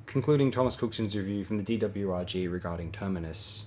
concluding Thomas Cookson's review from the DWRG regarding Terminus.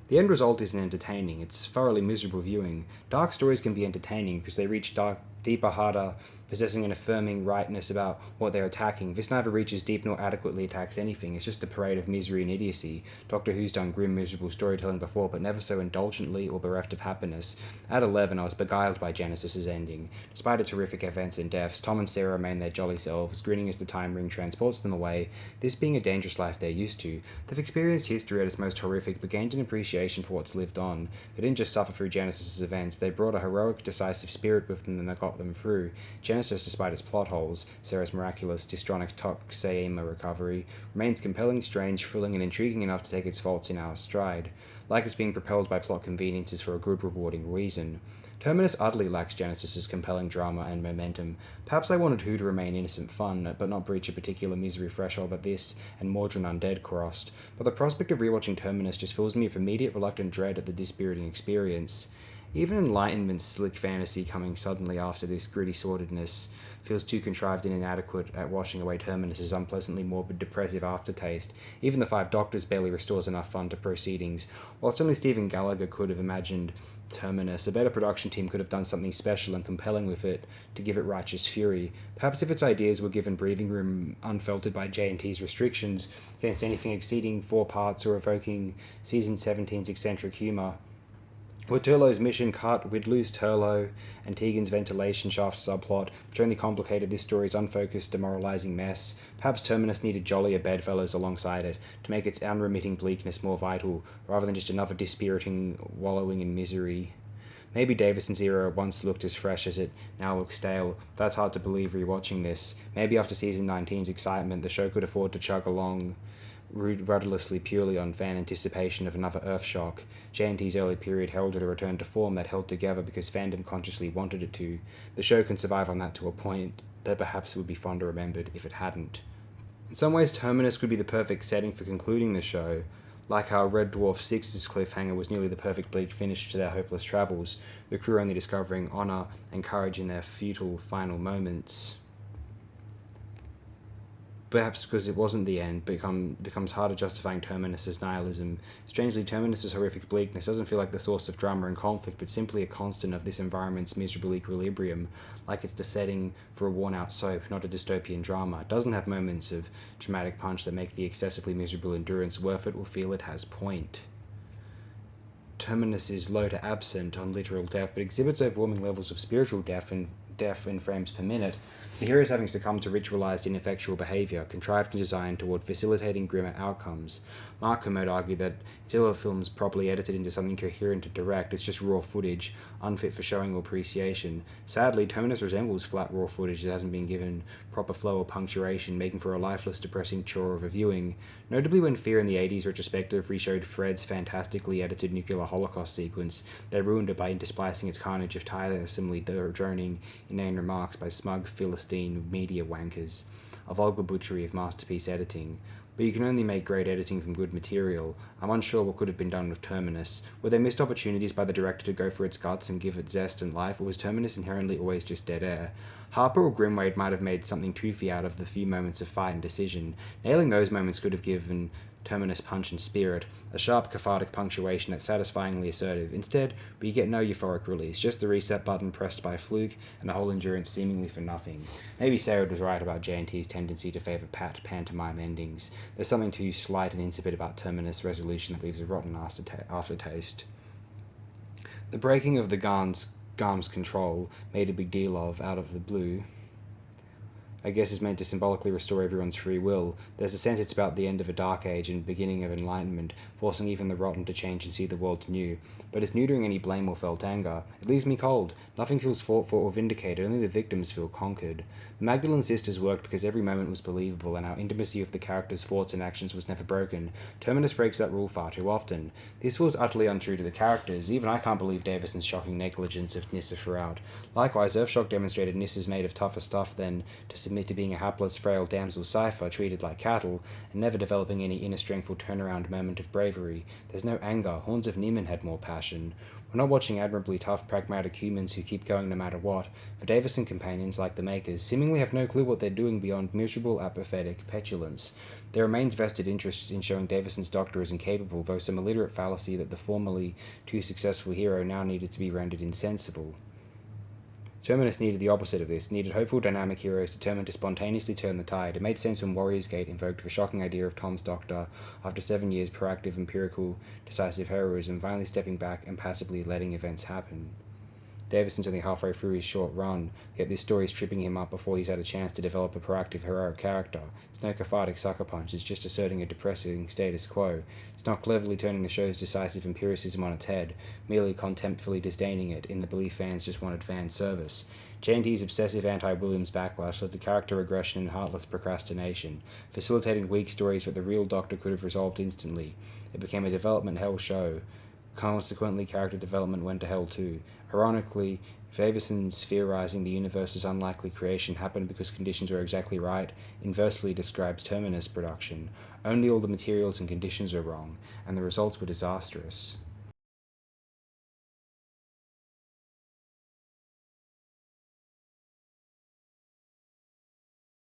The end result isn't entertaining, it's thoroughly miserable viewing. Dark stories can be entertaining because they reach deeper, harder, possessing an affirming rightness about what they're attacking. This neither reaches deep nor adequately attacks anything. It's just a parade of misery and idiocy. Doctor Who's done grim, miserable storytelling before, but never so indulgently or bereft of happiness. At 11, I was beguiled by Genesis's ending. Despite its horrific events and deaths, Tom and Sarah remain their jolly selves, grinning as the time ring transports them away, this being a dangerous life they're used to. They've experienced history at its most horrific, but gained an appreciation for what's lived on. They didn't just suffer through Genesis's events, they brought a heroic, decisive spirit with them that got them through. Genesis, despite its plot holes, Sarah's miraculous Distronic Toxaema recovery, remains compelling, strange, thrilling, and intriguing enough to take its faults in our stride, like it's being propelled by plot conveniences for a good, rewarding reason. Terminus utterly lacks Genesis's compelling drama and momentum. Perhaps I wanted Who to remain innocent fun, but not breach a particular misery threshold that this and Mordrin Undead crossed, but the prospect of rewatching Terminus just fills me with immediate reluctant dread at the dispiriting experience. Even Enlightenment's slick fantasy coming suddenly after this gritty sordidness feels too contrived and inadequate at washing away Terminus's unpleasantly morbid, depressive aftertaste. Even the Five Doctors barely restores enough fun to proceedings. Whilst only Stephen Gallagher could have imagined Terminus, a better production team could have done something special and compelling with it to give it righteous fury. Perhaps if its ideas were given breathing room unfiltered by J&T's restrictions against anything exceeding 4 parts or evoking Season 17's eccentric humour. With Turlough's mission cut, we'd lose Turlough and Tegan's ventilation shaft subplot, which only complicated this story's unfocused, demoralizing mess. Perhaps Terminus needed jollier bedfellows alongside it, to make its unremitting bleakness more vital, rather than just another dispiriting wallowing in misery. Maybe Davison's era once looked as fresh as it now looks stale. That's hard to believe rewatching this. Maybe after Season 19's excitement, the show could afford to chug along rudderlessly purely on fan anticipation of another Earthshock. J&T's early period heralded a return to form that held together because fandom consciously wanted it to. The show can survive on that to a point that perhaps would be fonder remembered if it hadn't. In some ways, Terminus could be the perfect setting for concluding the show, like how Red Dwarf 6's cliffhanger was nearly the perfect bleak finish to their hopeless travels, the crew only discovering honour and courage in their futile final moments. Perhaps because it wasn't the end, becomes harder justifying Terminus's nihilism. Strangely, Terminus's horrific bleakness doesn't feel like the source of drama and conflict, but simply a constant of this environment's miserable equilibrium, like it's the setting for a worn-out soap, not a dystopian drama. It doesn't have moments of dramatic punch that make the excessively miserable endurance worth it or feel it has point. Terminus is low to absent on literal death, but exhibits overwhelming levels of spiritual death in frames per minute. The heroes having succumbed to ritualized ineffectual behavior, contrived and designed toward facilitating grimmer outcomes. Mark might argue that until a film's properly edited into something coherent to direct, it's just raw footage, unfit for showing or appreciation. Sadly, Terminus resembles flat raw footage that hasn't been given proper flow or punctuation, making for a lifeless, depressing chore of a viewing. Notably when Fear in the 80s retrospective reshowed Fred's fantastically edited nuclear holocaust sequence, they ruined it by intersplicing its carnage of tiresomely droning, inane remarks by smug Philistine media wankers, a vulgar butchery of masterpiece editing. But you can only make great editing from good material. I'm unsure what could have been done with Terminus. Were there missed opportunities by the director to go for its guts and give it zest and life, or was Terminus inherently always just dead air? Harper or Grimwade might have made something toothy out of the few moments of fight and decision. Nailing those moments could have given Terminus punch and spirit, a sharp, cathartic punctuation that's satisfyingly assertive. Instead, we get no euphoric release, just the reset button pressed by fluke, and the whole endurance seemingly for nothing. Maybe Sarah was right about J&T's tendency to favour pat pantomime endings. There's something too slight and insipid about Terminus resolution that leaves a rotten aftertaste. The breaking of the Garm's control, made a big deal of out of the blue, I guess is meant to symbolically restore everyone's free will. There's a sense it's about the end of a dark age and beginning of enlightenment, forcing even the rotten to change and see the world anew. But it's neutering any blame or felt anger. It leaves me cold. Nothing feels fought for or vindicated, only the victims feel conquered. The Magdalene sisters worked because every moment was believable, and our intimacy of the characters' thoughts and actions was never broken. Terminus breaks that rule far too often. This feels utterly untrue to the characters. Even I can't believe Davison's shocking negligence of Nyssa throughout. Likewise, Earthshock demonstrated Nyssa's made of tougher stuff than to submit to being a hapless, frail damsel cipher treated like cattle, and never developing any inner strength or turnaround moment of bravery. There's no anger. Horns of Niemann had more passion. We're not watching admirably tough, pragmatic humans who keep going no matter what. The Davison companions, like the Makers, seemingly have no clue what they're doing beyond miserable, apathetic petulance. There remains vested interest in showing Davison's Doctor as incapable, though some illiterate fallacy that the formerly too successful hero now needed to be rendered insensible. Terminus needed the opposite of this, needed hopeful, dynamic heroes determined to spontaneously turn the tide. It made sense when Warriors Gate invoked the shocking idea of Tom's Doctor, after 7 years proactive, empirical, decisive heroism, finally stepping back and passively letting events happen. Davison's only halfway through his short run, yet this story is tripping him up before he's had a chance to develop a proactive, heroic character. It's no cathartic sucker punch, it's just asserting a depressing status quo. It's not cleverly turning the show's decisive empiricism on its head, merely contemptfully disdaining it in the belief fans just wanted fan service. J&T's obsessive anti-Williams backlash led to character regression and heartless procrastination, facilitating weak stories that the real Doctor could have resolved instantly. It became a development hell show. Consequently, character development went to hell too. Ironically, Davison's theorizing the universe's unlikely creation happened because conditions were exactly right inversely describes Terminus production. Only all the materials and conditions were wrong, and the results were disastrous.